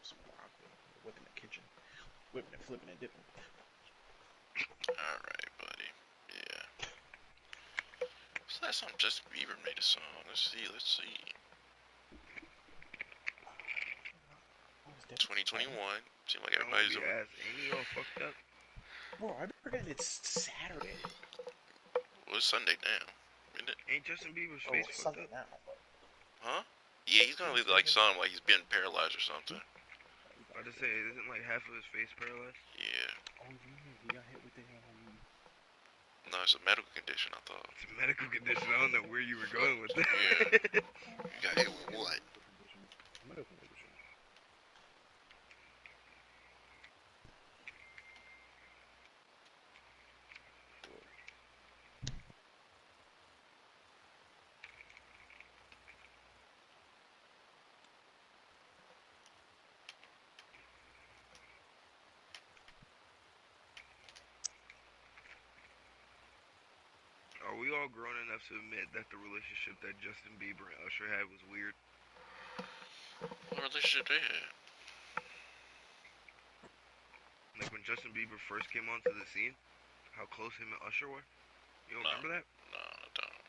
some broccoli. Whipping the kitchen. Whipping and flipping and dipping. Alright, buddy. Yeah. What's that song? Justin Bieber made a song. Let's see. 2021. Seems like everybody's doing. Ain't he all fucked up? Bro, I be forgetting it's Saturday. Well, it's Sunday now, isn't it? Ain't Justin Bieber's face it's fucked Sunday up? now. Huh? Yeah, he's gonna leave like something like he's been paralyzed or something. I just say, isn't like half of his face paralyzed? Yeah. Oh yeah, he got hit with the No, it's a medical condition, I thought. It's a medical condition. I don't know where you were going with that. Yeah. You got hit with what? Medical condition. Are we all grown enough to admit that the relationship that Justin Bieber and Usher had was weird? What relationship they had? Like when Justin Bieber first came onto the scene, how close him and Usher were? You don't remember that? No, I don't.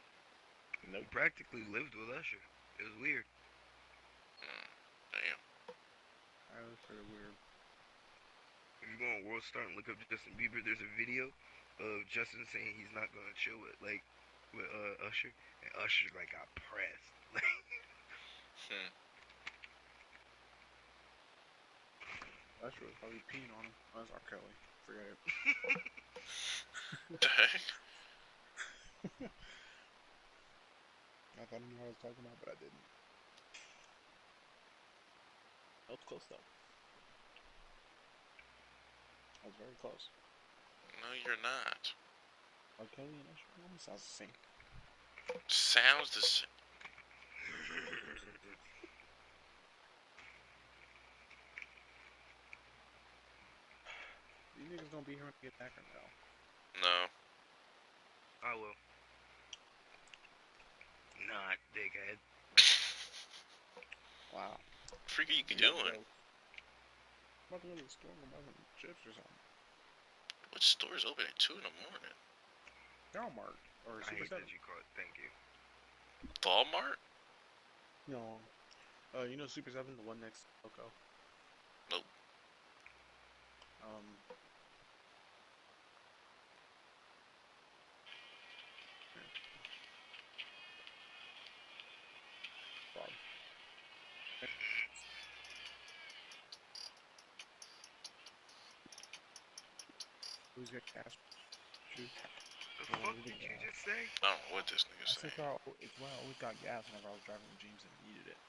Nope. He practically lived with Usher. It was weird. Damn. That was pretty weird. If you go on World Star and look up Justin Bieber, there's a video of Justin saying he's not gonna chill with Usher, and Usher like got pressed. Usher was probably peeing on him. Oh, that's R. Kelly. Forget it. Dang. I thought I knew what I was talking about, but I didn't. That was close though. That was very close. No, you're not. R. Kelly and Usher almost sounds the same. Sounds the same. You niggas gonna be here when I get back or no? No. I will. Not, dickhead. Wow. Freaky you can do it. I'm about to go to the store and buy some chips or something. What store's open at 2 in the morning? Walmart or I Super hate 7. that you called. Thank you. Walmart? No. You know Super 7, the one next to Coco? Nope. Fraud. Who's got cash? Shoot. The fuck did you just say? I don't know what this nigga's saying. It's why I always got gas whenever I was driving with James and needed it.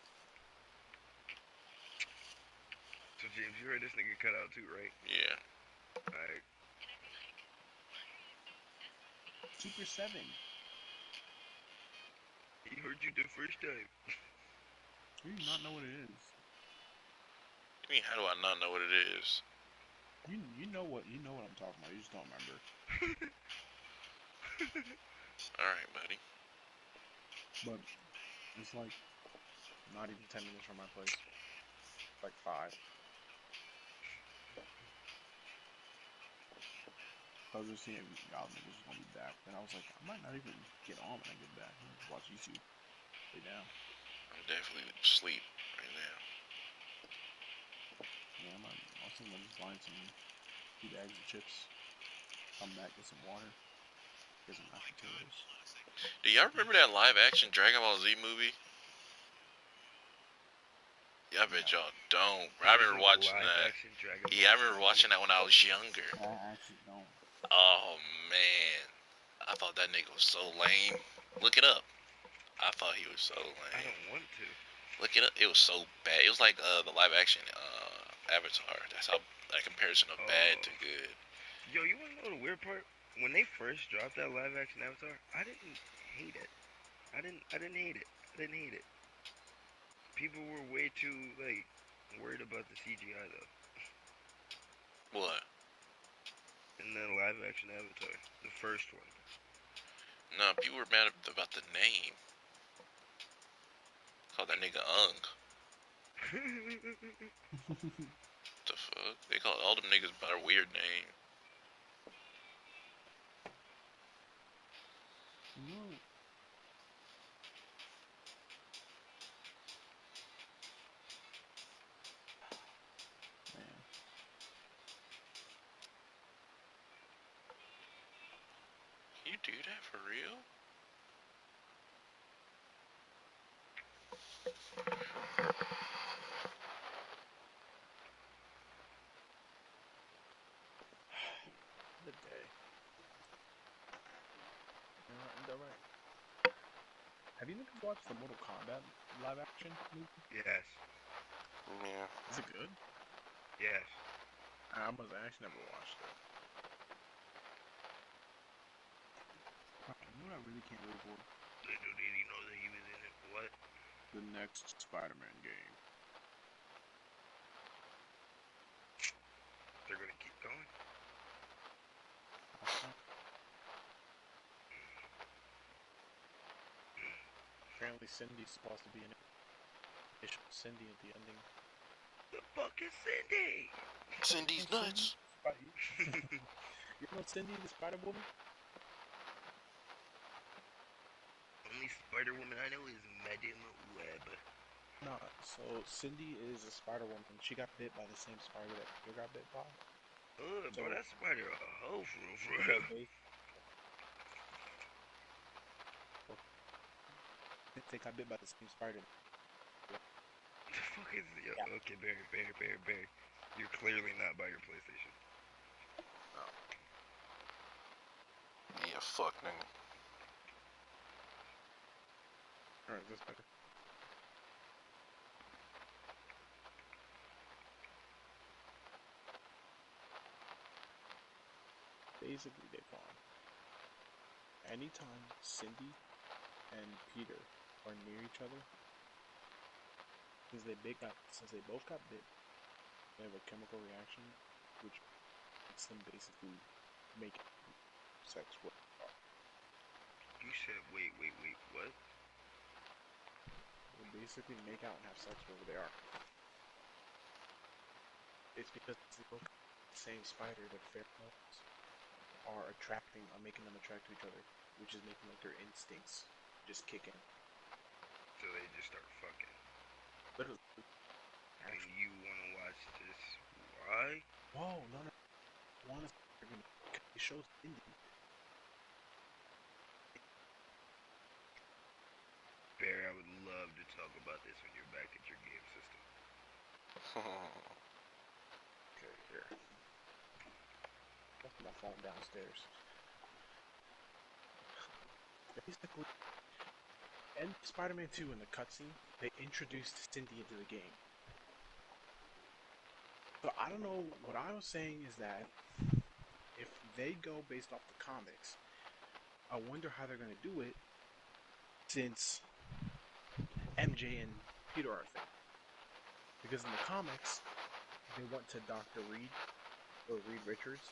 So James, you heard this nigga cut out too, right? Yeah. Alright. Super 7. He heard you the first time. You do not know what it is. I mean, how do I not know what it is? You know what I'm talking about. You just don't remember. All right, buddy. But it's like not even 10 minutes from my place. It's like 5. I was just seeing y'all niggas was gonna be back. Then I was like, I might not even get on when I get back. I'm just watch YouTube. Lay down. I'm definitely asleep right now. Yeah, I'll think I'm just buying some 2 bags of chips. Come back, get some water. Get some mashed potatoes. Do y'all remember that live action Dragon Ball Z movie? Yeah, I bet y'all don't. I remember watching that. Yeah, I remember watching that when I was younger. I actually don't. Oh man, I thought that nigga was so lame. Look it up. I thought he was so lame. I don't want to. Look it up. It was so bad. It was like the live action Avatar. That's how that comparison of bad to good. Yo, you wanna know the weird part? When they first dropped that live action Avatar, I didn't hate it. I didn't hate it. I didn't hate it. People were way too like worried about the CGI though. What? In the live action Avatar, the first one. No, people were mad about the name. Called that nigga Ung. The fuck? They call all them niggas by a weird name. No. Man. You do that for real? The day. Alright. Have you niggas watched the Mortal Kombat live action movie? Yes. Yeah. Is it good? Yes. I actually never watched it. You know what I really can't wait for? Little did he know that he was in it. What? The next Spider-Man game. They're gonna keep going? Apparently Cindy's supposed to be in it. They showed Cindy at the ending. The fuck is Cindy? Cindy's nuts. You know Cindy, the Spider-Woman? Only Spider-Woman I know is Madam Web. Nah, so Cindy is a Spider-Woman. She got bit by the same spider that Peter got bit by. Oh, So, bro, that spider a hoe for real. They got bit by the same spider. The fuck is it? Yeah. Okay, Barry. You're clearly not by your PlayStation. Oh. Yeah, fuck, nigga. Alright, that's better. Basically, they've gone. Anytime Cindy and Peter are near each other, since they both got bit, they have a chemical reaction, which makes them basically make sex with. You said, wait, what? They basically make out and have sex wherever they are. It's because they both got the same spider that pheromones are making them attract to each other, which is making like their instincts just kick in. So they just start fucking. Literally. And you wanna watch this? Why? Whoa, no. It shows Cindy. Barry, I would love to talk about this when you're back at your game system. Okay, here. Left my phone downstairs. Basically, in Spider-Man 2 in the cutscene, they introduced Cindy into the game. So I don't know, what I was saying is that if they go based off the comics, I wonder how they're going to do it since MJ and Peter are a thing. Because in the comics, they went to Dr. Reed, or Reed Richards,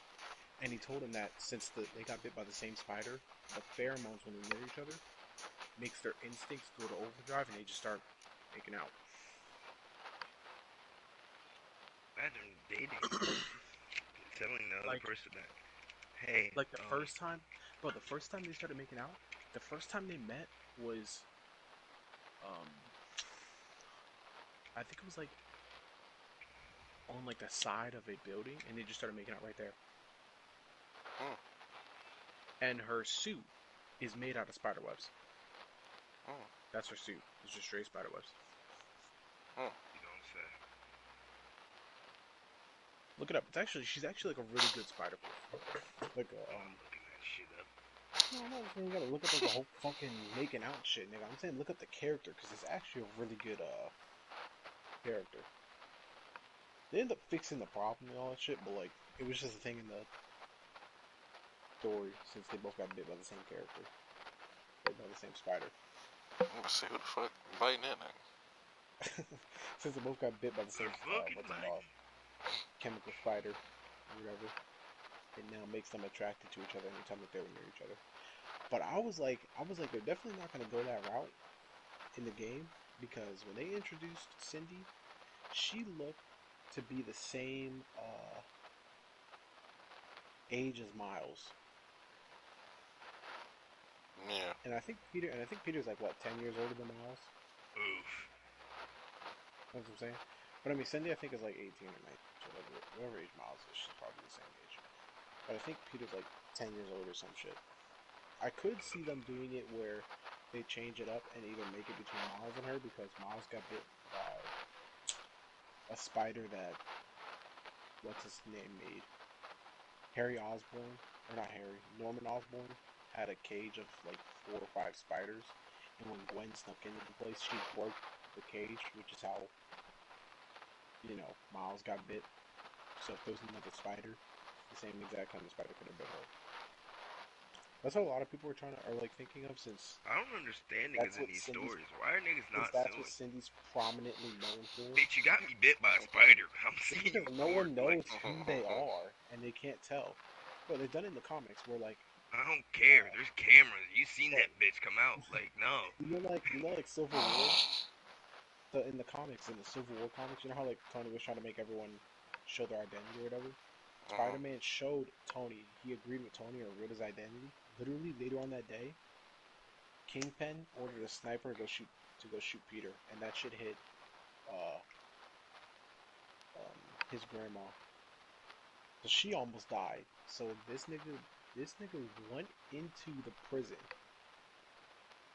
and he told him that since they got bit by the same spider, the pheromones when they're near each other makes their instincts go to overdrive and they just start making out. Imagine dating. Telling the other person that, hey. Like the first time they started making out, the first time they met was, I think it was like on like the side of a building, and they just started making out right there. And her suit is made out of spider webs. That's her suit. It's just straight spider webs. You don't say. Look it up. She's actually like a really good spider. Like I'm looking that shit up. No, I'm not saying you gotta look up like the whole fucking making out shit, nigga. I'm saying look up the character, because it's actually a really good character. They end up fixing the problem and all that shit, but like it was just a thing in the story since they both got bit by the same character, bit by the same spider. I'm gonna say, who the fuck biting that nigga? Since they both got bit by the same chemical spider, or whatever, it now makes them attracted to each other anytime that they're near each other. But I was like, they're definitely not gonna go that route in the game, because when they introduced Cindy, she looked to be the same age as Miles. Yeah. And I think Peter's like what, 10 years older than Miles? Oof. That's what I'm saying. But I mean, Cindy I think is like 18 or 19, so whatever age Miles is, she's probably the same age. But I think Peter's like 10 years old or some shit. I could see them doing it where they change it up and either make it between Miles and her, because Miles got bit by a spider that, what's his name, made. Harry Osborn, or not Harry, Norman Osborn had a cage of like 4 or 5 spiders, and when Gwen snuck into the place, she broke the cage, which is how, Miles got bit. So if there's another spider, the same exact kind of spider could have bit her. That's what a lot of people are thinking of, since I don't understand that's niggas in what these Cindy's, stories. Why are niggas not that's what suing? Cindy's prominently known for. Bitch, you got me bit by a spider. I'm It's seeing you because no court. one Like, knows who they are, and they can't tell. But they've done it in the comics where, like, I don't care. There's cameras. You seen that bitch come out. Like, no. like Civil War. In the comics, in the Civil War comics, you know how like Tony was trying to make everyone show their identity or whatever. Spider-Man showed Tony. He agreed with Tony or revealed his identity. Literally later on that day, Kingpin ordered a sniper to go shoot Peter, and that shit hit his grandma. So she almost died. So this nigga went into the prison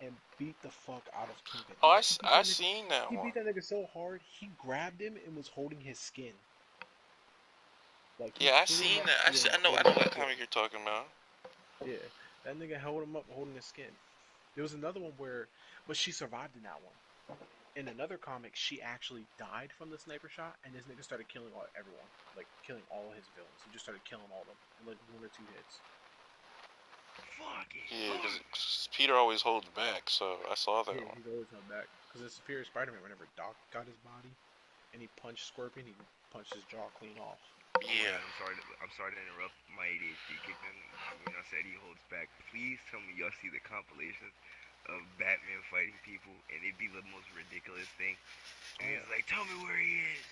and beat the fuck out of Kingpin. Oh, I He seen that one. beat that nigga so hard, he grabbed him and was holding his skin. Like, Yeah, I seen that. I know what comic you're talking about. Yeah, that nigga held him up holding his skin. There was another one but she survived in that one. In another comic, she actually died from the sniper shot, and this nigga started killing everyone. Like, killing all his villains. He just started killing all of them in like 1 or 2 hits. Fuck it. Yeah, because Peter always holds back, so I saw that one. He's always held back. Because the Superior Spider-Man, whenever Doc got his body, and he punched Scorpion, he punched his jaw clean off. Yeah. I'm sorry to interrupt. My ADHD kicked in when I said he holds back. Please tell me y'all see the compilations of Batman fighting people, and it'd be the most ridiculous thing. And he's like, "Tell me where he is."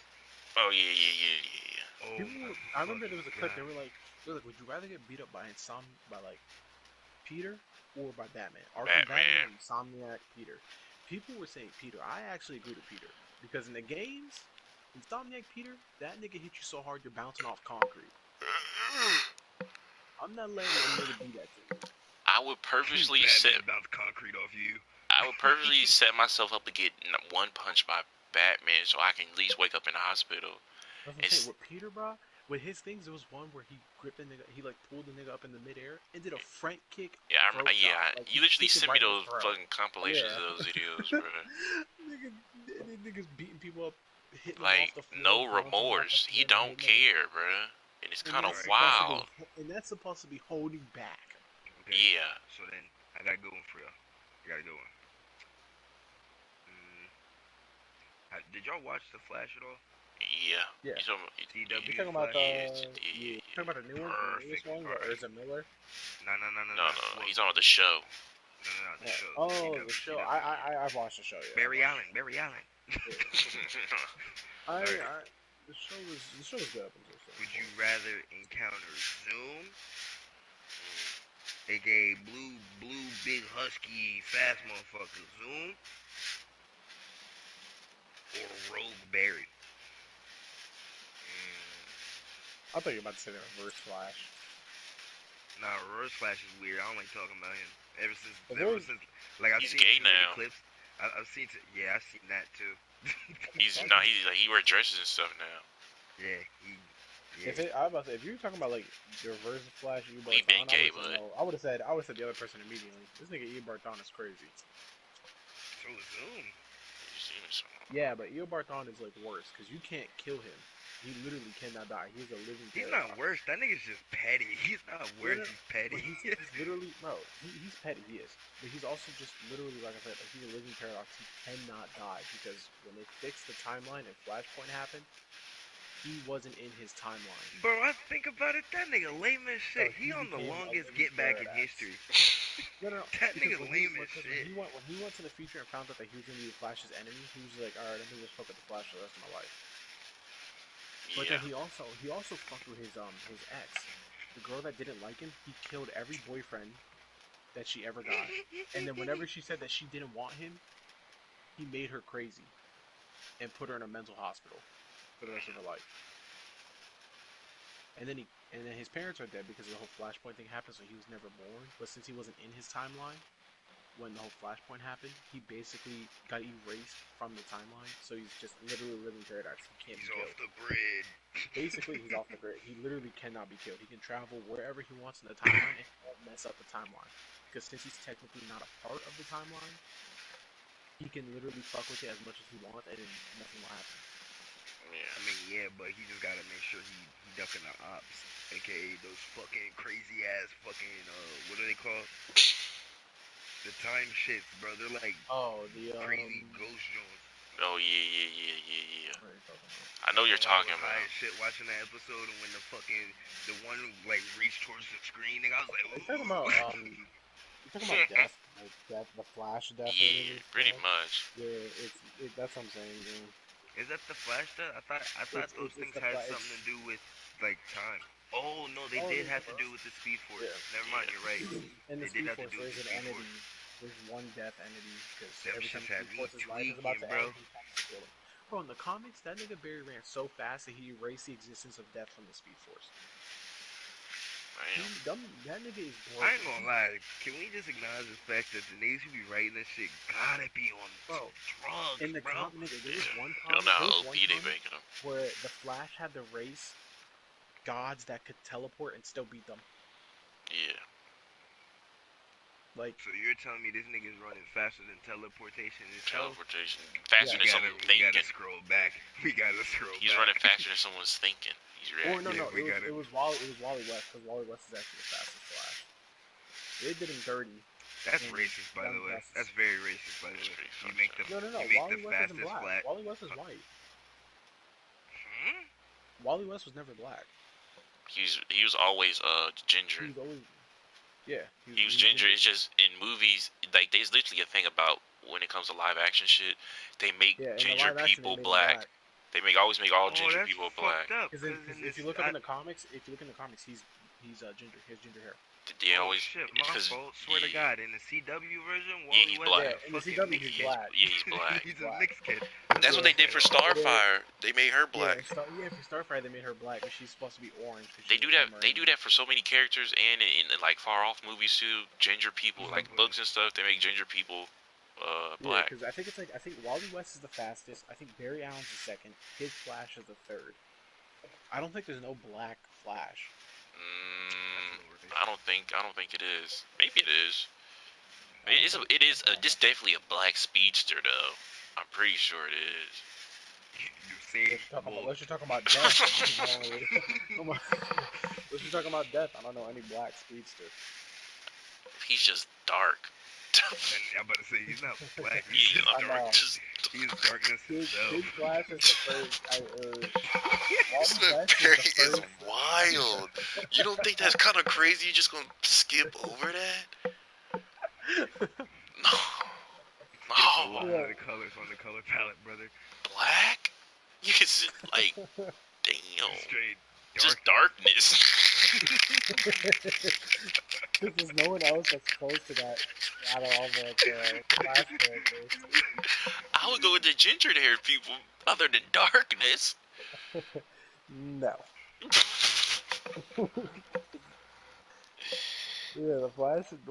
Oh yeah. Oh, I remember there was a clip. They were like, "Would you rather get beat up by like Peter or by Batman? Arkham Batman or Insomniac Peter?" People were saying Peter. I actually agree with Peter, because in the games, Insomniac Peter, that nigga hit you so hard you're bouncing off concrete. I'm not letting that nigga do that to me. I would purposely bounce concrete off you. I would purposely set myself up to get one punch by Batman, so I can at least wake up in the hospital. That's what I'm saying. With Peter, bro, with his things, there was one where he gripped the nigga, he like pulled the nigga up in the midair and did a front kick. Yeah, like, you literally sent me those fucking compilations of those videos, bro. Niggas beating people up, hitting like, them off the floor. No remorse. He don't care, bro. And it's kind of wild. And that's supposed to be holding back. Okay. Yeah. So then, I got a good one for y'all. I got a good one. Did y'all watch The Flash at all? Yeah. Yeah. CW. You talking about yeah. Talking about the new one, the newest one, or is it Miller? No. No. He's on the show. No, the show. Oh, the show. I've watched the show. Yeah. Barry Allen. The show was good up until this. Would you rather encounter Zoom, aka blue big husky fast motherfucker Zoom, or Rogue Barry? I thought you were about to say the Reverse Flash. Nah, Reverse Flash is weird. I don't like talking about him. Ever since, like, I've he's seen gay too many now. clips. I've seen, I've seen that too. He wears dresses and stuff now. Yeah, I was about to say, if you were talking about like the Reverse Flash, He been gay, but I would have said the other person immediately. This nigga Barthon is crazy. So is Zoom. Yeah, but Barthon is like worse because you can't kill him. He literally cannot die. He's a living He's paradox. not worse. That nigga's just petty. He's not worse. He's petty. He's literally, bro. He's petty. He is, but he's also just literally, like I said, he's a living paradox. He cannot die because when they fixed the timeline and Flashpoint happened, he wasn't in his timeline. Bro, I think about it. That nigga lame as shit. He on the longest get back in history. No. That nigga lame as shit. When he went to the future and found out that he was gonna be Flash's enemy, he was like, all right, I'm gonna just fuck with the Flash for the rest of my life. But Yeah. then he also fucked with his ex, the girl that didn't like him. He killed every boyfriend that she ever got, and then whenever she said that she didn't want him, he made her crazy and put her in a mental hospital for the rest of her life. And then his parents are dead because the whole Flashpoint thing happened, so he was never born. But since he wasn't in his timeline when the whole Flashpoint happened, he basically got erased from the timeline. So he's just literally living paradise. He can't He's be killed. off the grid. Basically, he's off the grid. He literally cannot be killed. He can travel wherever he wants in the timeline and he won't mess up the timeline. Because since he's technically not a part of the timeline, he can literally fuck with it as much as he wants and nothing will happen. Yeah. I mean, yeah, but he just gotta make sure he ducking the ops, aka those fucking crazy ass fucking what are they called? The time shits, bro. They're like The crazy ghost joints. Oh yeah. What are you talking about? I know you're I talking was high about. as shit watching that episode, and when the one like reached towards the screen, nigga, I was like, Are you talking about you're talking about death, like death, the Flash death, or whatever Yeah, it's pretty called? much. Yeah, that's what I'm saying. Yeah. Is that the Flash? That I thought those It's things the had Flash. something to do with like time. Oh no, they Oh, did no, have to bro. do with the Speed Force. Yeah. Never mind, you're right. In the They did Speed have to Force, do with there's the an Speed Force. entity. There's one death entity because Them every time shits Speed had me Force's life is about tweaking, to bro. end, he comes to kill him. Bro, in the comics, that nigga Barry ran so fast that he erased the existence of death from the Speed Force. That nigga is broken. I ain't gonna lie. Can we just acknowledge the fact that the niggas who be writing this shit gotta be on Bro, drugs, in the bro? comic, nigga, there was one You don't know comic. There how was OP one they comic making them. where the Flash had to race gods that could teleport and still beat them. Yeah. Like, So you're telling me this nigga's running faster than teleportation itself? Teleportation faster than someone We thinking. gotta scroll back. We gotta scroll He's back. running faster than someone's thinking. He's or reacting. no, Yeah, it was Wally West, because Wally West is actually the fastest Flash. They did him dirty. That's racist, by the way. Justice. That's very racist, by the That's way. pretty You fucked make up. the No. you make Wally the West isn't fastest black. flat. Wally West is white. Hmm? Wally West was never black. He was always ginger. He was always, yeah. He was ginger. It's just in movies, like there's literally a thing about when it comes to live action shit, they make Yeah, in the ginger live action, they people made him black. They always make all ginger that's people fucked black. up. Because in this, if you look up in the comics, he's ginger. He has ginger hair. They oh always shit, it's my 'cause- fault. Swear to God, in the CW version, Yeah, Wally he's West black. is a Yeah, in the fucking CW, mixed he's kid. black. Yeah, he's black. He's Black. a mixed kid. That's what they did for Starfire. They made her black. Yeah, for Starfire, they made her black, but she's supposed to be orange. They do that. They do that for so many characters, and in like far off movies too. Ginger people, like books and stuff, they make ginger people black. Because I think Wally West is the fastest. I think Barry Allen's the second. Kid Flash is the third. I don't think there's no black Flash. I don't think it is. Maybe it is. It is just definitely a black speedster though. I'm pretty sure it is. Unless you're talking about death. Unless you're talking about death, I don't know any black speedster. He's just dark. I'm about to say he's not black. He's not dark. He's darkness himself. Kid Flash is the first. This man Barry is wild. You don't think that's kind of crazy? You're just gonna skip over that? No. A lot of the colors on the color palette, brother. Black? You can see, like, damn. Straight Just darkness. Because there's no one else that's close to that out of all the Flash characters. I would go with the ginger-haired people other than darkness. No. Yeah, the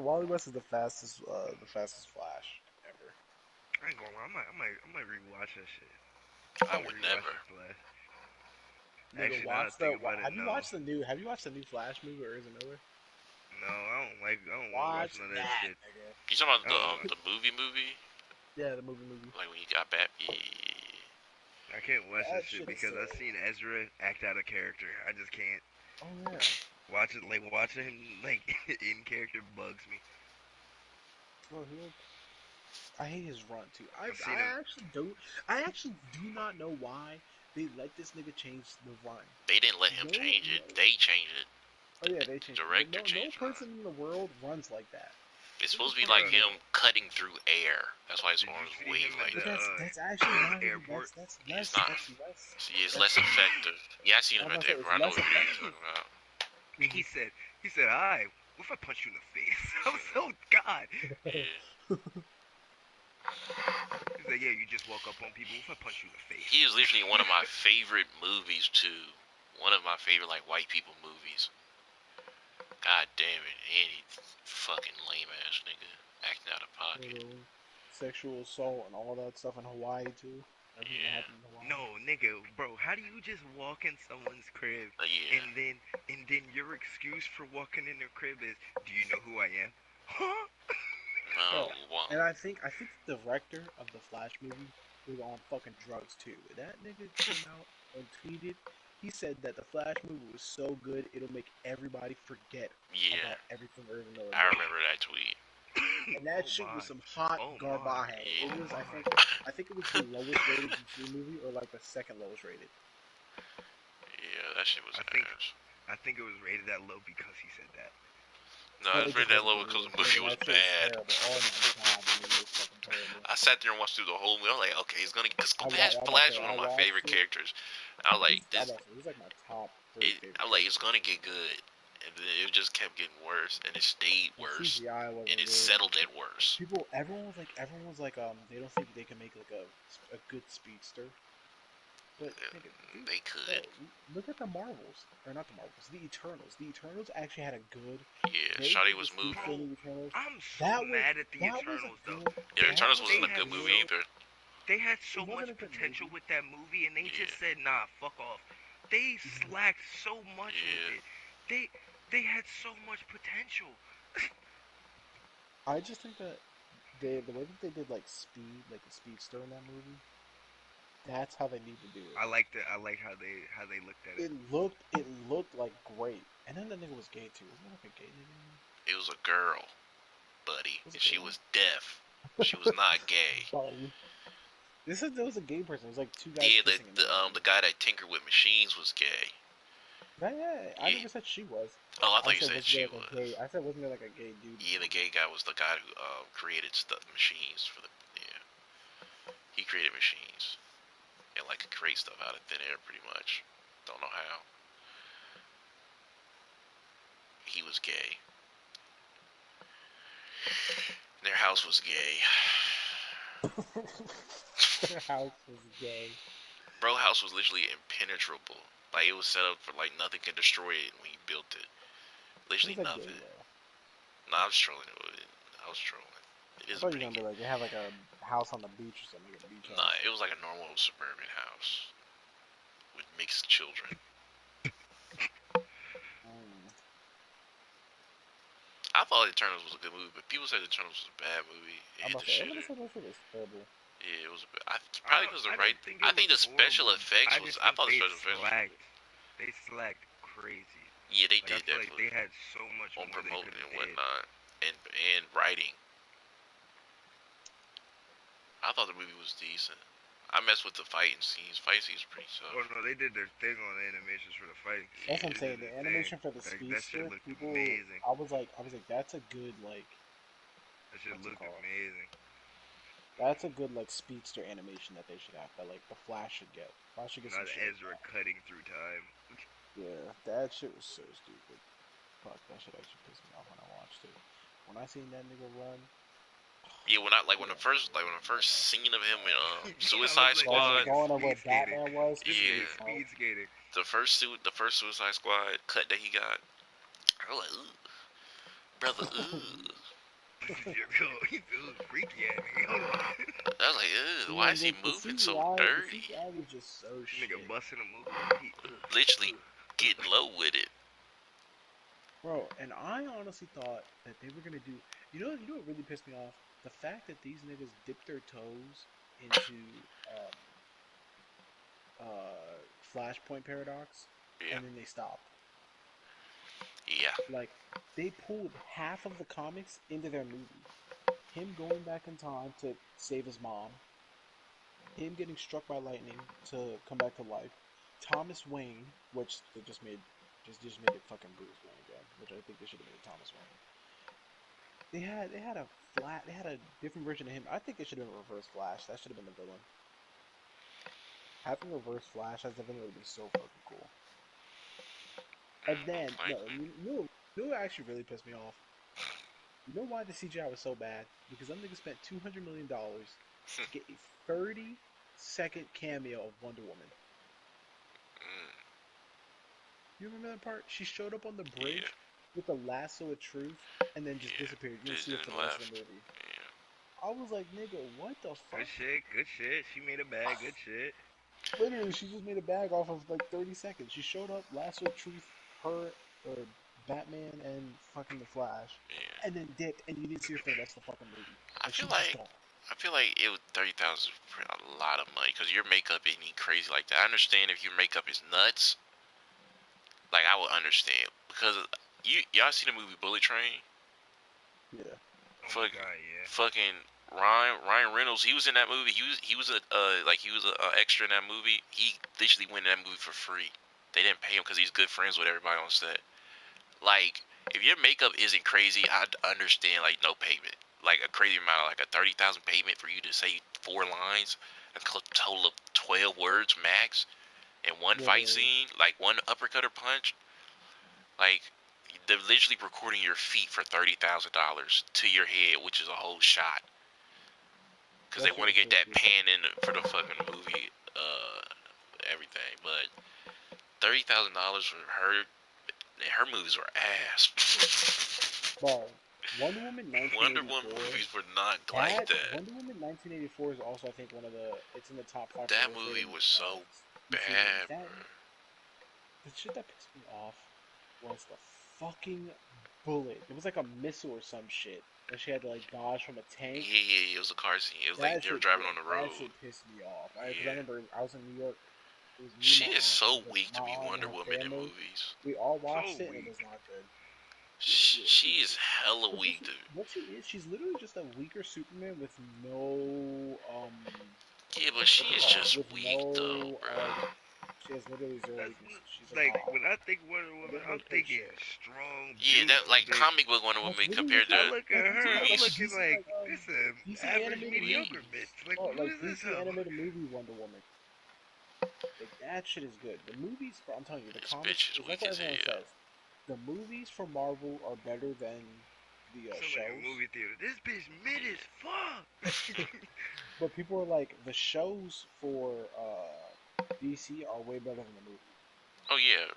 Wally West is the fastest Flash ever. I ain't gonna lie, I might rewatch that shit. I would never. Actually, Have you watched the new Flash movie, or is it over? No, I don't want to watch none of that shit. Nigga. You talking about the movie? Yeah, the movie. Like when you got back. Yeah. I can't watch that shit because I've seen Ezra act out of character. I just can't. Oh yeah. Watching him like in character bugs me. Well, I hate his run too. I actually do not know why they let this nigga change the run. They didn't let him change it. They changed it. Oh yeah, they changed it. No person in the world runs like that. It's supposed to be like him cutting through air. That's why his arms wave like that. That's actually not airport. That's less. It's less effective. Yeah, I seen I'm him right about to say there, it's bro. I know less what video you're effective. talking about. He said, "I. What if I punch you in the face?" I was so God. Yeah. He's like, "Yeah, you just walk up on people. What if I punch you in the face?" He is literally one of my favorite movies too. One of my favorite like white people movies. God damn it, and he's fucking lame ass nigga acting out of pocket. Sexual assault and all that stuff in Hawaii too. Everything that Yeah, happened in Hawaii. No, nigga, bro, how do you just walk in someone's crib yeah. and then your excuse for walking in their crib is, "Do you know who I am?" Huh? No, Bro, well, and I think the director of the Flash movie was on fucking drugs too. That nigga came out and tweeted. He said that the Flash movie was so good it'll make everybody forget yeah. about everything Ezra Miller I did. remember that tweet. And that Oh shit my. was some hot Oh my. garbage. It Yeah, Oh was my. I think it was the lowest rated DC movie or like the second lowest rated. yeah, that shit was I think ass. I think it was rated that low because he said that. No, No, it was it just rated that wasn't low good. because the Nigga, movie was that shit was bad. terrible. Oh my god, the movie was fucking terrible. I sat there and watched through the whole movie. I was like, okay, he's gonna. Cause I'm about to Flash say is one I of my watched favorite it. characters. I was like, I'm this. about to say he's like my top 3 favorite I was like, it's characters. gonna get good, and then it just kept getting worse, and it stayed The worse, CGI and wasn't it good. settled in worse. Everyone was like, they don't think they can make like a good speedster. But nigga, dude, They bro, could. look at the Marvels, or not the Marvels, the Eternals. The Eternals actually had a good. Yeah, They Shawty did the was moving. speedster in Bro, the Eternals. I'm so That was mad at the that was a Eternals though. good. Yeah, They That Eternals was they wasn't a a had good good. movie either. they had It so much wasn't a good potential movie. with that movie and they Yeah, just said, "Nah, fuck off." They slacked so much with yeah, it. They they had so much potential. I just think that the way that they did like speed, like the speedster in that movie, that's how they need to do it. I liked it. I like how they looked at it. It looked like great. And then the nigga was gay too. Wasn't there like a gay nigga in it was a girl, buddy, was and a she girl? was deaf. She was not gay. Buddy. There was a gay person. It was like two guys Yeah, kissing in that the movie. guy that tinkered with machines was gay. Yeah, I Yeah. never said she was. Oh, I I thought you said said wasn't there she like a gay? was. I said wasn't there like a gay dude? Yeah, the gay guy was the guy who created stuff, machines for the. Yeah, he created machines and like could create stuff out of thin air, pretty much. Don't know how. He was gay. Their house was gay. Their house was gay. Bro, house was literally impenetrable. Like it was set up for like nothing could destroy it when he built it. What is Literally that gay nothing. though? Nah, I was trolling it. I was trolling. It I is a thought you were pretty gonna be gay. like they have like a house on the beach or something, like a beach Nah, house. it was like a normal suburban house with mixed children. Mm. I thought Eternals was a good movie, but people said Eternals was a bad movie. It I'm hit about the to say everybody shitter. said that shit was terrible. Yeah, it was a bit. Probably because the I right. didn't think I it think was the special horrible. effects I was. just I think thought the they special effects was cool. slacked. They slacked crazy. Yeah, they Like I did feel like definitely they had so much on more they promoting could have and did. whatnot, and writing. I thought the movie was decent. I messed with the fighting scenes. Fight scenes were pretty Oh tough. no, they did their thing on the animations for the fighting That's what scenes. I'm Yeah, They did saying. their The thing. animation for the Like that shit speedster, looked people, amazing. I was like, that's a good like, That shit what's it looked called? amazing. That's a good like speedster animation that they should have. That like the Flash should get. Flash should get some Not shit like Ezra that. cutting through time. Yeah, that shit was so stupid. Fuck, that shit actually pissed me off when I watched it. When I seen that nigga run, yeah. When I like get when the out of first here, scene of him in I was Suicide like, this going Squad. nigga's going to speed where skating. Batman was. This Yeah, nigga's speed skating. the first Suicide Squad cut that he got. I was like, ooh, brother, ooh. He's freaky at me. Hold on. I was like, ew, why Yeah, is he the moving so The dirty? CGI was just so Nigga shit, busting a move. Literally getting low with it. bro. And I honestly thought that they were gonna do. You know what really pissed me off? The fact that these niggas dipped their toes into Flashpoint paradox, Yeah, and then they stopped. yeah, Like they pulled half of the comics into their movie. Him going back in time to save his mom, him getting struck by lightning to come back to life, Thomas Wayne, which they just made it fucking Bruce Wayne again, which I think they should have made it Thomas Wayne. They had a different version of him. I think it should have been Reverse Flash. That should have been the villain. Having Reverse Flash as the villain would have been so fucking cool. And then no, Likely. you know what actually really pissed me off? You know why the CGI was so bad? Because them niggas spent $200 million to get a 30-second cameo of Wonder Woman. Mm, You remember that part? She showed up on the yeah, bridge with the lasso of truth and then just yeah. disappeared. You didn't Just see her for didn't the rest of left. the movie. Yeah. I was like, nigga, what the Good fuck? shit, good shit. She made a bag, good shit. Literally, she just made a bag off of like 30 seconds. She showed up, lasso of truth, her, Batman, and fucking the Flash, Yeah. and then dipped, and you didn't see her for the rest of the fucking movie. I Like she feel was just like gone. I feel like it was 30,000 for a lot of money because your makeup ain't crazy like that. I understand if your makeup is nuts, like I would understand because y'all seen the movie Bullet Train? Yeah. Oh my Fuck, god, yeah. fucking Ryan Reynolds. He was in that movie. He was a extra in that movie. He literally went in that movie for free. They didn't pay him because he's good friends with everybody on set. Like if your makeup isn't crazy, I'd understand like no payment. Like a crazy amount, like a 30,000 payment for you to say 4 lines, a total of 12 words max, in one fight Literally. scene, like one uppercut or punch. Like they're literally recording your feet for $30,000 to your head, which is a whole shot, because they That shit want to was get so that stupid. pan in for the fucking movie, everything. But $30,000 for her, her movies were ass. Bro, Wonder Woman Wonder Woman 1984. movies were not like That that. Wonder Woman 1984 is also, I think, one of the. It's in the top five for That worst movie rated was so DC movies. bad, That bro. the shit that pissed me off was the fucking bullet. It was like a missile or some shit that she had to like dodge from a tank. Yeah. It was a car scene. It was like That they were shit, driving yeah, on the that road. shit pissed me off. Because I Yeah. remember I was in New York. It was me, She my is aunt, so weak my to be aunt and Wonder her Woman in family. movies. We all So watched it and it weak. was not good. She is hella But weak, dude. what she is, she's literally just a weaker Superman with no Yeah, but she what's it is called? just With weak though, no bro. she has literally zero That's weaknesses. She's a like god. when I think Wonder It Woman, didn't I'm make her thinking shit. strong, Yeah, that beautiful like bitch. comic book Wonder That's Woman literally compared I to look like at you see her, I'm like looking movies. like this is an DC average, animated mediocre movies. bitch. Like, Oh, who like is this DC hoe? animated movie Wonder Woman. Like that shit is good. The movies, I'm telling you, the This comics bitch is is like weak what as everyone hell. says. The movies for Marvel are better than the Sound like a shows. movie theater. This bitch mid as Yeah. fuck. But people are like, the shows for DC are way better than the movies. Oh yeah.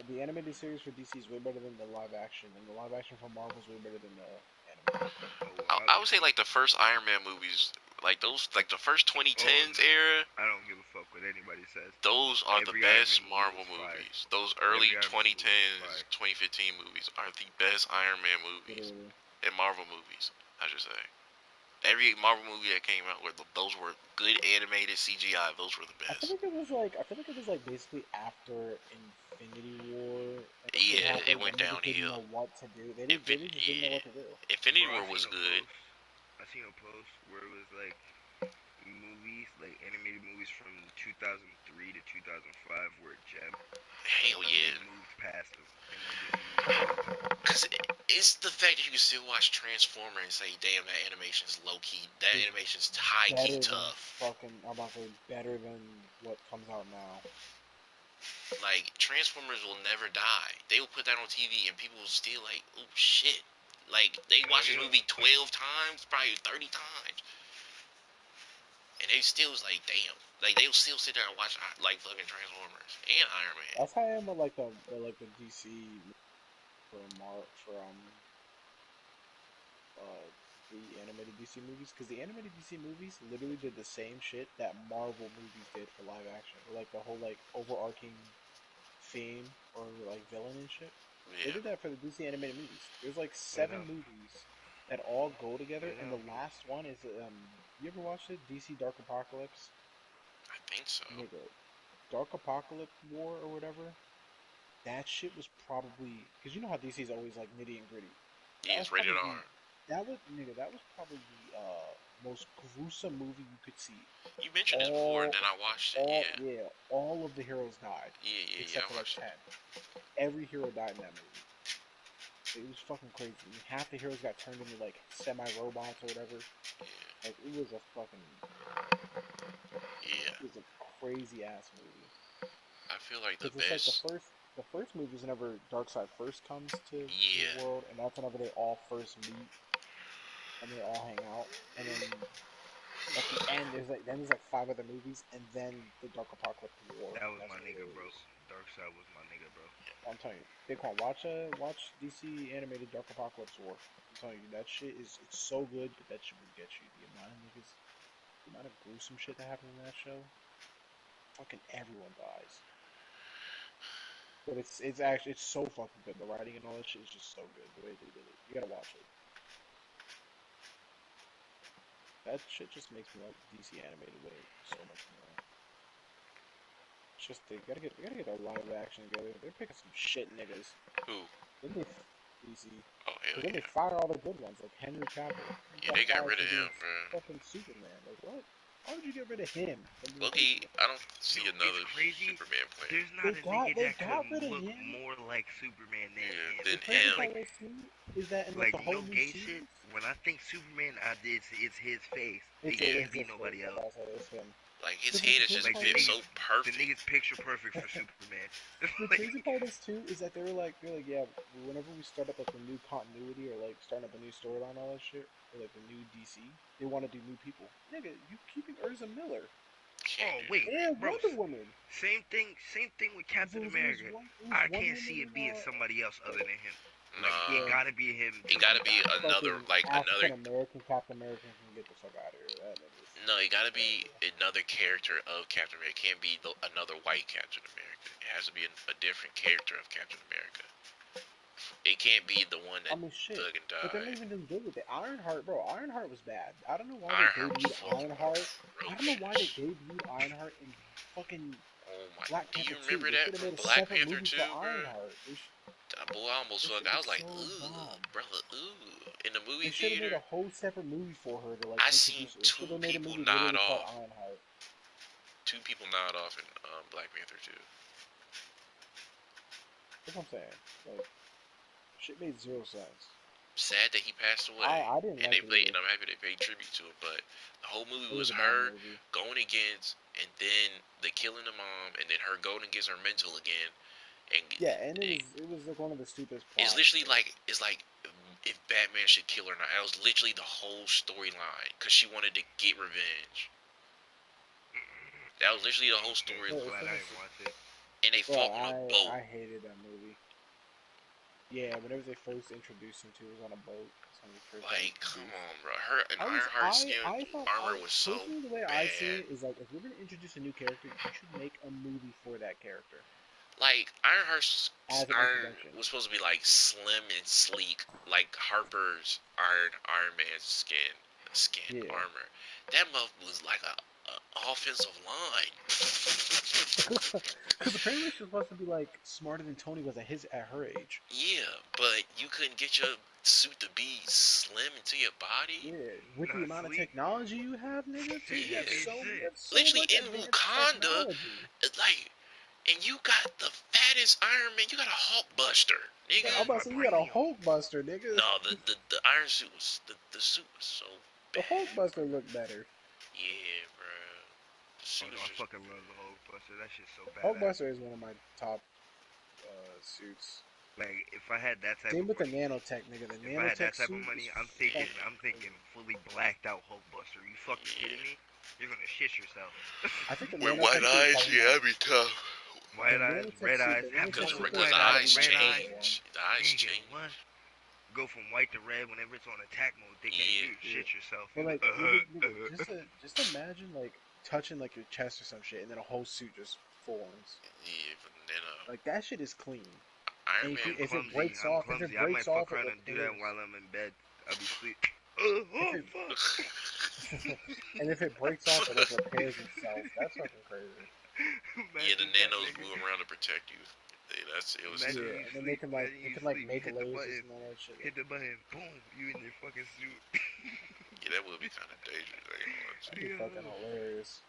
The animated series for DC is way better than the live action, and the live action for Marvel is way better than the animated. Oh well, I would say like the first Iron Man movies, like those, like the first Oh 2010s no, era. I don't give a fuck what anybody says. Those are the Every Iron best Man movie was Marvel fire. movies. Those early Every Iron Man movie was 2010s, fire. 2015 movies are the best Iron Man movies Literally. and Marvel movies, I should say. Every Marvel movie that came out, those were good animated CGI. Those were the I feel best. like it was like I feel like it was like basically after Infinity War and shit Yeah, it happened, went and niggas didn't downhill. know what to do. They just didn't know Yeah, what to do. Infinity Bro, War was good. I seen a post where it was like movies, like animated movies from 2003 to 2005 were a gem, but Hell they yeah. moved past them and they didn't use them anymore. Because it's the fact that you can still watch Transformer and say, damn, that animation's low key. That It's animation's high key better than tough. fucking. I'm about to say better than what comes out now. Like, Transformers will never die. They will put that on TV and people will still, like, oh shit. Like, they Hell watch this yeah. movie 12 times, probably 30 times. And they still was like, damn. Like, they'll still sit there and watch, like, fucking Transformers and Iron Man. That's how I am with like the DC for uh the animated DC movies, because the animated DC movies literally did the same shit that Marvel movies did for live action, or like the whole like overarching theme or like villain and shit. They Yeah. did that for the DC animated movies. There's like Wait, 7 no. movies that all go together, Wait, and no. the last one is you ever watched it? DC Dark Apocalypse? I think so. Nigga, Dark Apocalypse War or whatever. That shit was probably because you know how DC is always like nitty and gritty. That Yeah, was it's rated probably R. the that was nigga. That was probably the most gruesome movie you could see. You mentioned this before, and All then I watched it. all Yeah. yeah, all of the heroes died Yeah, except I for like watched it. 10. Every hero died in that movie. It was fucking crazy. I mean, half the heroes got turned into like semi robots or whatever. Yeah. Like it was a fucking Yeah. it was a crazy ass movie. I feel like the Because it's like the best. first. the first movie is whenever Darkseid first comes to Yeah. the world, and that's whenever they all first meet and they all hang out, and then at the end there's like 5 other movies, and then the Dark Apocalypse War. That was That's my what nigga, it bro. is. Darkseid was my nigga, bro. I'm telling you, Bitcoin, watch DC animated Dark Apocalypse War. I'm telling you, that shit it's so good, but that shit will get you. The amount of niggas, the amount of gruesome shit that happened in that show, fucking everyone dies. But it's actually it's so fucking good. The writing and all that shit is just so good. The way they did it, you gotta watch it. That shit just makes me like DC animated way so much more. It's just they gotta get a live action together. They're picking some shit niggas. Who? Then they DC. Oh hell Because then they yeah. fire all the good ones, like Henry Cavill. He Yeah, they got fired rid from of him, being bro. fucking Superman. Like, what? Why would you get rid of him from being Loki, Superman? I don't see Yo, another it's crazy. Superman playing. There's not a nigga They that got could rid of look him. more like Superman than Yeah, him. than The crazy him. part is too is that in like Like the whole no new gay shit. series, When I think Superman, it's his face. It Yeah. can't be nobody else. It's him. Like his Because head the is crazy just Like part the fit is, so niggas, the perfect. niggas picture perfect for Superman. the Like, crazy part is too is that they're like, yeah, whenever we start up like the new continuity or like starting up a new storyline, all that shit, or like the new DC, they want to do new people. Nigga, you keeping Urza Miller oh Can't do wait, and bro. Wonder Woman. Same thing with Captain America. It was I Wonder can't see Woman it being somebody else other than him. Like Nah, it yeah. gotta be him. it Till gotta he be dies. another, Fucking like another. African American Captain American can get the fuck out of here. That nigga's No, it gotta be terrible. another character of Captain America. It can't be another white Captain America. It has to be a different character of Captain America. It can't be the one I that mean, shit. fucking But they're not died. even doing good with it. Ironheart, bro. Ironheart was bad. I don't know why they Ironheart was debuted fucking Ironheart. I don't know why they atrocious. debuted Ironheart in fucking Oh my! Black Do you Panther 2. remember They that should have from made a Black separate Panther movie for 2, bro? Ironheart. Boy, I almost This fuck. shit I was was like, so ooh, dumb. brother, ooh. In the They movie should have made theater, a whole separate movie for her to like I seen introduce her. They should two have made a people movie nod literally called off. Ironheart. Two people nod off in Black Panther 2. That's what I'm saying. Like, shit made zero sense. Sad that he passed away, I didn't and like it either. and I'm happy they paid tribute to him. But the whole movie It was was a bad her movie. going against, and then the killing the mom, and then her going against her mental again, and Yeah, and it was like one of the stupidest it's plots. literally like if Batman should kill her or not. That was literally the whole storyline because she wanted to get revenge. That was literally the whole Okay, Bro, I'm storyline, glad I didn't watch it. and they bro, fought on a boat. I hated that movie. Yeah, whenever they first introduced him to, it was on a boat. That's when he first got Like, come introduced. on, bro. Her and Ironheart skin I thought, armor was so personally, the way I see bad. it is like, if you're gonna introduce a new character, you should make a movie for that character Like Ironheart's as an iron introduction. was supposed to be like slim and sleek, like Harper's Iron Man's skin Yeah, armor. That muff was like a offensive line. because apparently she's supposed to be like smarter than Tony was at her age. Yeah, but you couldn't get your suit to be slim into your body. Yeah, with the Not amount of sleep. technology you have, nigga, too, I mean, you shit. have so Literally much in advanced Wakanda, technology. like, and you got the fattest Iron Man. You got a Hulk Buster, I'm nigga. about to say you got a Vibranium. Hulk Buster, nigga. No, the Iron suit was the suit was so The Hulk bad. Buster looked better. Yeah, bro. The Oh suit no, was I just fucking love the Hulk Buster. That shit's so Hulk badass. Buster is one of my top suits. Like if I had that type Same of with the money, nanotech, nigga. The if I had nanotech that type of suit is money, I'm fucking thinking crazy. fully blacked out Hulk Buster. You fucking kidding yeah. me? You're gonna shit yourself. I think the With white nanotech suit is eyes, probably yeah, my that'd be tough. the White eyes, nanotech red suit. eyes, The have Cause to nanotech look suit cause is white the eyes, probably eyes my red eyes. favorite one. change. The eyes Nigga, what? change. Go from white to red whenever it's on attack mode. Dickhead, Yeah. you Yeah. shit yourself. But You like, go, nigga, just imagine like touching like your chest or some shit, and then a whole suit just forms. Yeah, but then Like that shit is clean. Iron And Man. if it breaks I'm off, clumsy. I might fuck around and do that while I'm in bed. I'll be sleep. if Oh it fuck. and if it breaks off, it like repairs itself. That's fucking crazy. Yeah, the Imagine that, nanos nigga. move around to protect you. It was Imagine Yeah, you and tough. then sleep. Imagine they you can like sleep. You make hit the lasers button. and all that shit. Hit the button. Boom. You in your fucking suit. Yeah, that would be kind of dangerous. I ain't gonna lie to That'd you. be Yo. fucking hilarious.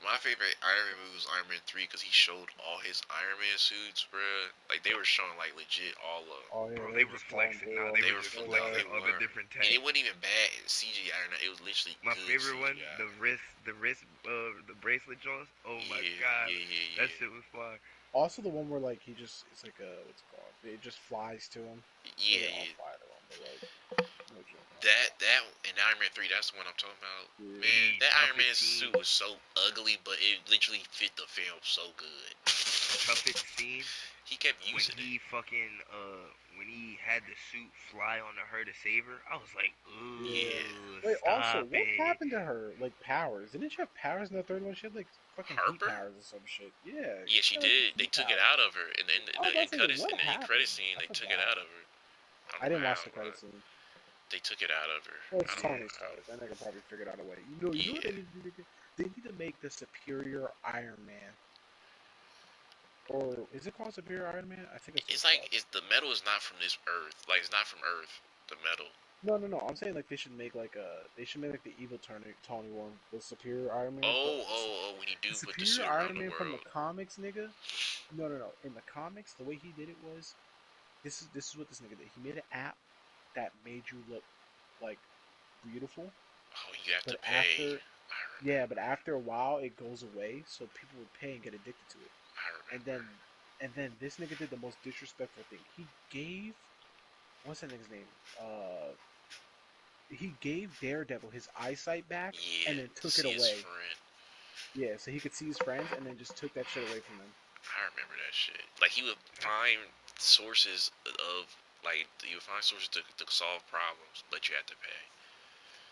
My favorite Iron Man movie was Iron Man 3 because he showed all his Iron Man suits, bruh. Like, they were showing, like, legit all of them. Oh yeah, Bro, they they were were just throwing flexing. Nah, blue they They were were, just like, flexing they all the were. different And it tanks. wasn't even bad in CGI or not. It was literally My good favorite one, CGI. the wrist, the bracelet jaws. Oh my Yeah, god, yeah, yeah, that yeah. shit was fire. Also, the one where like he just it's like a what's it called? It just flies to him. Or Yeah, they all yeah. fly to him, but like no joke. That and Iron Man 3, that's the one I'm talking about. Yeah. Man, The that Iron Man toughest suit scene, was so ugly, but it literally fit the film so good. the toughest scene He kept when using it. he fucking when he had the suit fly onto her to save her. I was like, Yeah. ooh, Wait, also, stop what it. happened to her? Like powers? Didn't she have powers in the third one? She had like fucking heat Harper? powers or some shit. Yeah, Yeah, she she had like did. They heat took it powers. out of her, and then I was about to say, what in the end credit happened? scene, I they took it forgot. out of her. I don't I know didn't how, watch the but credit scene. they took it out of her. Well, I it's don't Yeah. Tony know how. Stark. That nigga probably figured out a way. You know what Yeah, they need to do? They need to make the superior Iron Man. Or is it called Superior Iron Man? I think that's what it's it's like called. the metal is not from this earth. Like it's not from Earth. The metal. No. I'm saying like they should make like the evil Tony one, the Superior Iron Man, but When you do the put the Superior suit Iron around the Man from the world. comics, nigga. No. In the comics, the way he did it was this is what this nigga did. He made an app that made you look like beautiful, Oh, you have to but pay. but after a while it goes away, so people would pay and get addicted to it. I And remember. then this nigga did the most disrespectful thing. He gave what's that nigga's name? He gave Daredevil his eyesight back Yeah, and then to took it see his away. friend. Yeah, so he could see his friends and then just took that shit away from them. I remember that shit. Like he would find sources of you would find sources to solve problems, but you had to pay.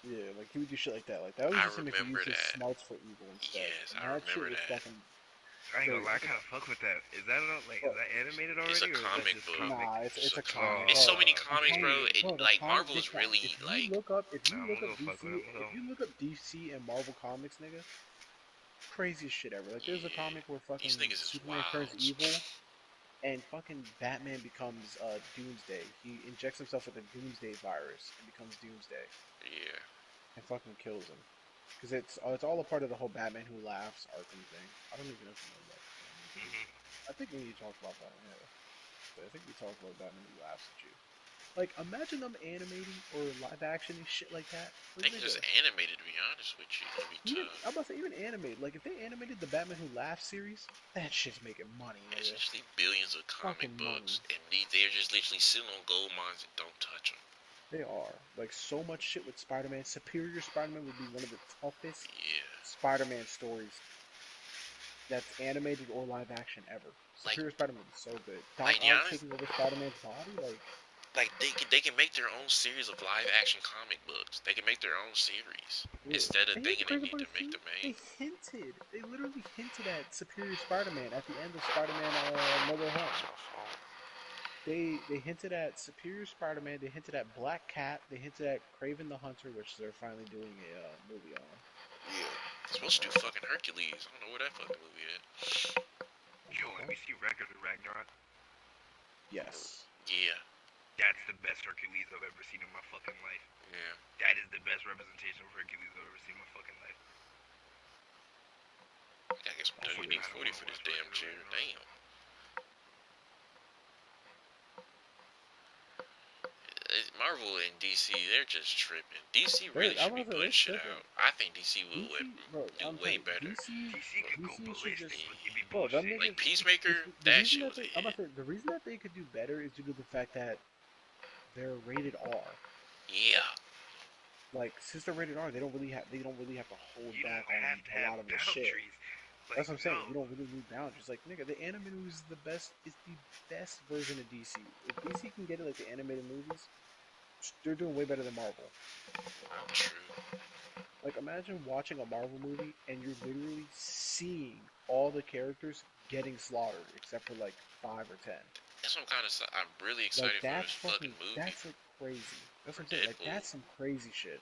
Yeah, like he would do shit like that. Like that was I just him if he remember used his that. smarts for evil instead. Yes, And I that shit remember was that. fucking I ain't gonna crazy. lie, I kind of fuck with that. Is that Bro, is that animated It's a already, or is that comic just book. comic? nah, It's it's a a comic. comic. It's so Bro, many Oh, I'm comics, telling bro. you, damn. It bro, the like comic, Marvel the is cat. really like If Nah, you I'm look gonna up go fuck with it. DC, if you look up DC and Marvel comics, nigga, craziest shit ever. Like there's a yeah. comic where These fucking niggas is Superman turns wild. evil and fucking Batman becomes Doomsday. He injects himself with a Doomsday virus and becomes Doomsday Yeah. and fucking kills him. Because it's all a part of the whole Batman Who Laughs Arkham thing. I don't even know if you know about Batman Who. Hmm. I think we talked about that. Yeah, I think we talked about Batman Who Laughs at you. Like, imagine them animating or live action and shit like that. Like, They can just nigga, animate it, to be honest with you. It'd be even tough. I'm about to say even animated. Like, if they animated the Batman Who Laughs series, that shit's making money, It's nigga. literally billions of comic Fucking money. books, and they're just literally sitting on gold mines and don't touch them. They are. Like, so much shit with Spider-Man. Superior Spider-Man would be one of the toughest Yeah. Spider-Man stories that's animated or live action ever. Like, Superior Spider-Man would be so good. Doc like, the Ock honest, taking over Spider-Man's body, like, like they can make their own series of live action comic books. They can make their own series yeah. instead of And you know what the thinking they crazy need part to is make too? the main. They literally hinted at Superior Spider-Man at the end of Spider-Man No Way Home. That's my phone. They hinted at Superior Spider-Man. They hinted at Black Cat. They hinted at Craven the Hunter, which they're finally doing a movie on. Yeah. They're supposed to do fucking Hercules. I don't know where that fucking movie is. Yo, have What? you seen Record of Ragnarok? Yes. Yeah. That's the best Hercules I've ever seen in my fucking life. Yeah. That is the best representation of Hercules I've ever seen in my fucking life. I guess I you fucking need kind of 40 want to for this watch damn Record of chair. Ragnarok. Damn. Marvel and DC, they're just tripping. DC really I'm should be about to say putting they're shit tripping. out. I think DC will Bro, do I'm way telling you, better. DC could go DC should ballistic, just, but they be bro, them bullshit. Like niggas. Peacemaker, The that reason shit that was a I'm about hit. to say the reason that they could do better is due to the fact that they're rated R. Yeah. Like since they're rated R, they don't really have to hold You back don't on have to a have lot of the shit. boundaries. Like, That's what I'm saying. no. You don't really need boundaries. Like nigga, the animated movies is the best. Is the best version of DC. If DC can get it like the animated movies, they're doing way better than Marvel. True. Like imagine watching a Marvel movie and you're literally seeing all the characters getting slaughtered except for like 5 or 10. That's what I'm really Like excited for this fucking movie that's like crazy. That's for what I'm saying. Like Deadpool. that's some crazy shit.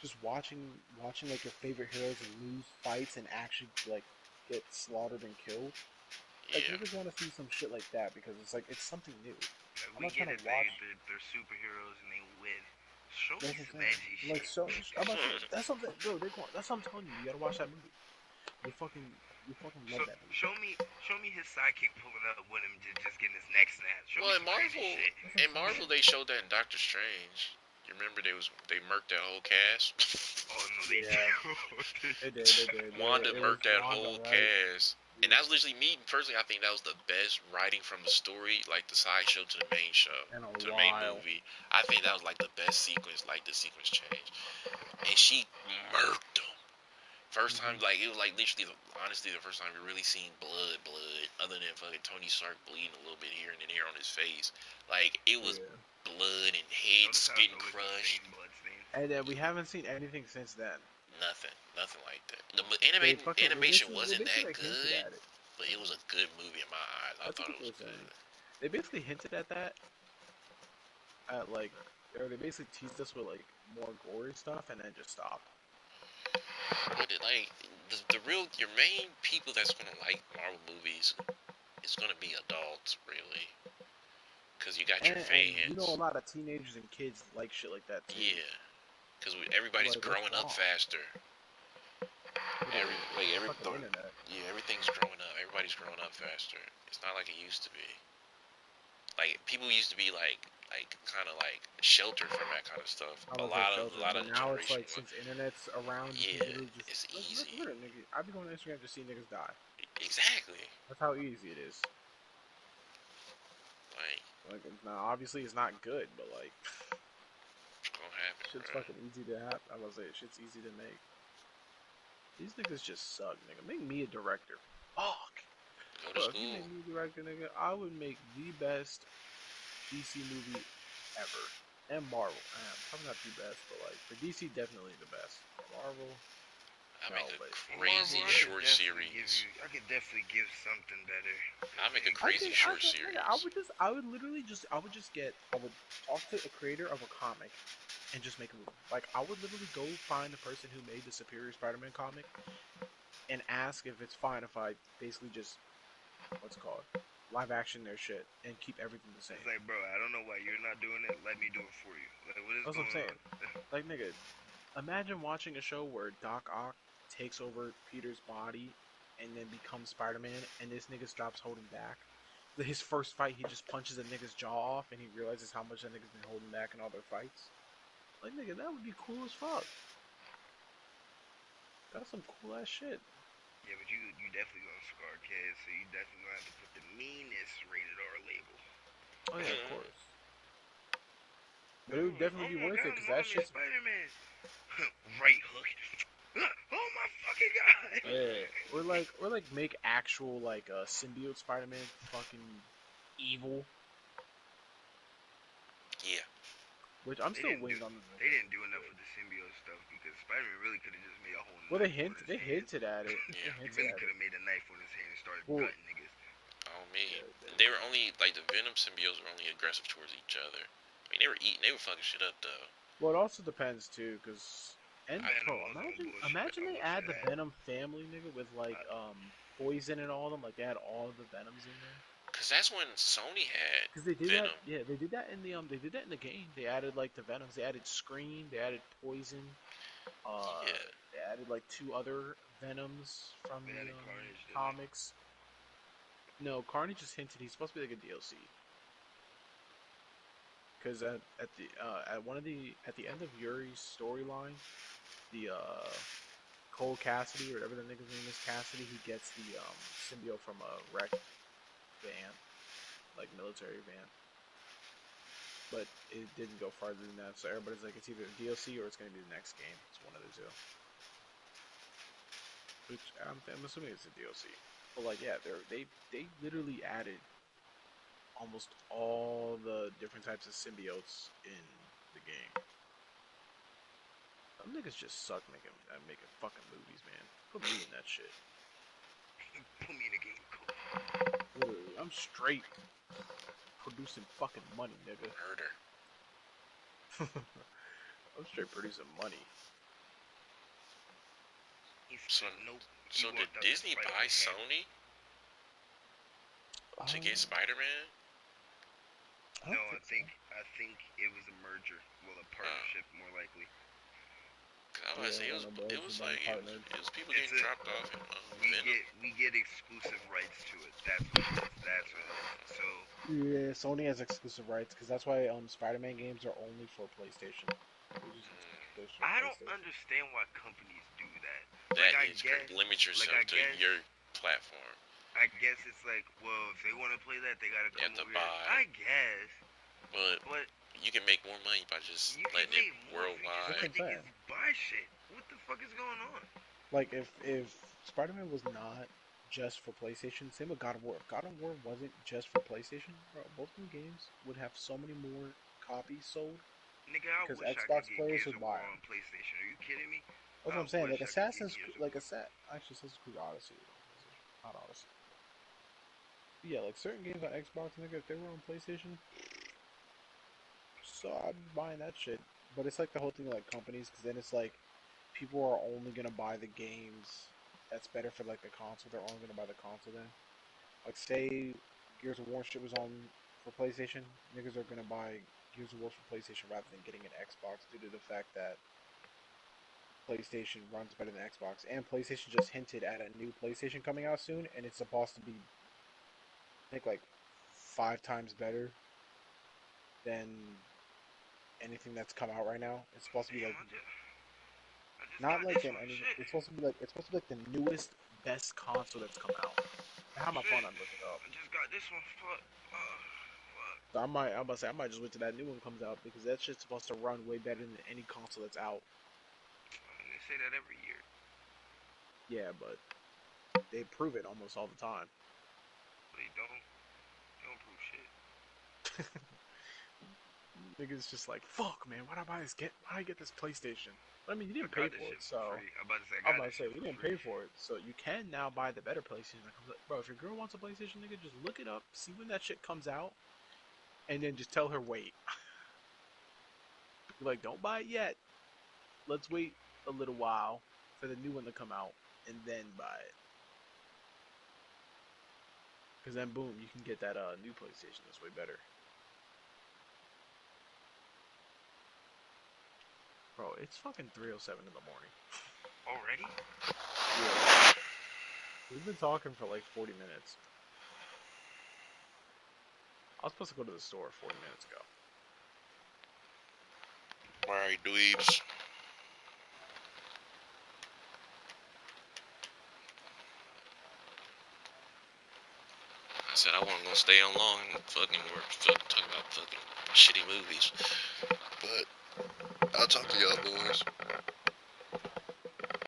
Just watching like your favorite heroes lose fights and actually like get slaughtered and killed. Like Yeah. niggas want to see some shit like that because it's like it's something new. Like, I'm we not trying get to it, watch. they're superheroes and they win. Show me That's what I'm some saying. edgy Like shit. so, I'm about to say that's something, bro. That's what I'm telling you. You gotta watch that movie. You fucking you fucking So love that movie. show me his sidekick pulling up with him just getting his neck snapped. Show me Well, some crazy shit. That's what I'm saying. They showed that in Doctor Strange. You remember they murked that whole cast. Oh no, they Yeah, do. they did. Wanda It was murked that Wanda, whole right? cast. And that's literally me personally. I think that was the best writing from the story, like the side show to the main show, In a to the main while. movie. I think that was like the best sequence, like the sequence change. And she murked him. First time, like it was like literally, honestly, the first time we really seen blood, other than fucking Tony Stark bleeding a little bit here and there on his face. Like it was blood and heads getting crushed. And then we haven't seen anything since then. Nothing like that. The animation They wasn't that basically hinted good, at it. but it was a good movie in my eyes. I That's thought what it people was were saying. good. They basically hinted at that. At like, or they basically teased us with like more gory stuff, and then just stopped. But like the real, your main people that's gonna like Marvel movies is gonna be adults, really, because you got your fans. And you know, a lot of teenagers and kids like shit like that too. Yeah, because everybody's like, growing up faster. Fucking internet. Yeah, everything's growing up. Everybody's growing up faster. It's not like it used to be. Like people used to be like kind of like sheltered from that kind of stuff. A lot of now it's generation. like since internet's around, you Yeah, can literally just it's like, easy. look at it, nigga. I be going to Instagram to see niggas die. Exactly. That's how easy it is. Like now, obviously it's not good, but like it's gonna happen. Shit's bro. fucking easy to have. I was say shit's easy to make. These niggas just suck, nigga. Make me a director. Fuck. Go to Bro, school. if you make me a director, nigga, I would make the best DC movie ever. And Marvel. Probably not the best, but like for DC, definitely the best. Marvel. I make a but crazy Marvel, short series. I could definitely give something better. I make a crazy short series. I would talk to a creator of a comic and just make a movie. Like I would literally go find the person who made the Superior Spider-Man comic and ask if it's fine if I basically just live action their shit and keep everything the same. It's like, bro, I don't know why you're not doing it. Let me do it for you. Like, what is That's what I'm saying. on? Like, nigga, imagine watching a show where Doc Ock takes over Peter's body and then becomes Spider-Man, and this nigga stops holding back. His first fight, he just punches a nigga's jaw off, and he realizes how much that nigga's been holding back in all their fights. Like, nigga, that would be cool as fuck. That's some cool ass shit. Yeah, but you definitely gonna scar kids, so you definitely gonna have to put the meanest rated R label. Oh yeah, of course. But it would definitely be worth it because that shit's Spider-Man. Right hook. Oh my fucking god. Yeah. Or like make actual like symbiote Spider-Man fucking evil. Yeah. Which I'm still waiting on. They didn't do enough with the symbiote stuff because Spider-Man really could have just made a whole. Well, they hinted at it. Yeah. He really could have made a knife on his hand and started cutting niggas. Oh man, they were only like the Venom symbiotes were only aggressive towards each other. I mean, they were fucking shit up though. Well, it also depends too, because imagine they add the Venom family, nigga, with like Poison and all of them. Like they had all of the Venoms in there. Cause that's when Sony had. Because they did Venom. that. Yeah, they did that in the They did that in the game. They added like the Venoms. They added Scream. They added Poison. They added like 2 other Venoms from the comics. No, Carnage just hinted he's supposed to be like a DLC. Because at the end of Yuri's storyline, the Cole Cassidy or whatever the nigga's name is, Cassidy, he gets the symbiote from a wrecked van, like military van. But it didn't go farther than that, so everybody's like, it's either a DLC or it's going to be the next game. It's one of the two. Which I'm assuming it's a DLC. But like, yeah, they literally added almost all the different types of symbiotes in the game. Some niggas just suck making fucking movies, man. Put me in that shit. Put me in a game. Literally, I'm straight producing fucking money, nigga. Murder. I'm straight producing money. So did Disney buy Sony to get Spider-Man? No, I think it was a merger. Well, a partnership, more likely. I was say it was people getting dropped off. We get exclusive rights to it. That's what it is. So yeah, Sony has exclusive rights because that's why Spider-Man games are only for PlayStation. I don't understand why companies do that. That is limit yourself to your platform. I guess it's like, well, if they want to play that, they gotta You come have to over here. buy. I guess, But but you can make more money by just you can letting it make more if you just worldwide. That's what I'm let saying. niggas buy shit. What the fuck is going on? Like if Spider-Man was not just for PlayStation, same with God of War. If God of War wasn't just for PlayStation, bro, both them games would have so many more copies sold Nigga, I because wish I could Xbox get players Gears would of War buy them. on PlayStation. Are you kidding me? That's what I I'm saying. wish Like I could get Assassin's Gears of like War. actually Assassin's Creed Odyssey is on PlayStation, not Odyssey. But yeah, like certain games on Xbox, nigga, if they were on PlayStation, so I'd be buying that shit. But it's like the whole thing of like companies, because then it's like people are only gonna buy the games that's better for like the console. They're only gonna buy the console then. Like say Gears of War shit was on for PlayStation, niggas are gonna buy Gears of War for PlayStation rather than getting an Xbox due to the fact that PlayStation runs better than Xbox. And PlayStation just hinted at a new PlayStation coming out soon, and it's supposed to be, I think, like 5 times better than anything that's come out right now. It's supposed to be Damn, like I just not got like this an one. any. Shit. It's supposed to be like the newest, best console that's come out. I have my Shit. phone. I'm looking it up. I just got this one. Fuck. Fuck. So I'm about to say I might just wait till that new one comes out because that shit's supposed to run way better than any console that's out. They say that every year. Yeah, but they prove it almost all the time. They don't. They don't prove shit. Niggas just like, fuck, man, why'd I buy this? Why'd I get this PlayStation? I mean, you I didn't pay got this for shit it, for so free. I'm about to say I I'm got about this to say shit you for didn't free. pay for it, so you can now buy the better PlayStation that comes out. Bro, if your girl wants a PlayStation, nigga, just look it up, see when that shit comes out, and then just tell her wait. You're like, don't buy it yet. Let's wait a little while for the new one to come out, and then buy it. Because then, boom, you can get that new PlayStation that's way better. Bro, it's fucking 3:07 in the morning. Already? Yeah. We've been talking for like 40 minutes. I was supposed to go to the store 40 minutes ago. Alright, dweebs. I said I wasn't gonna stay on long and fucking work, talk about fucking shitty movies. But I'll talk to y'all boys.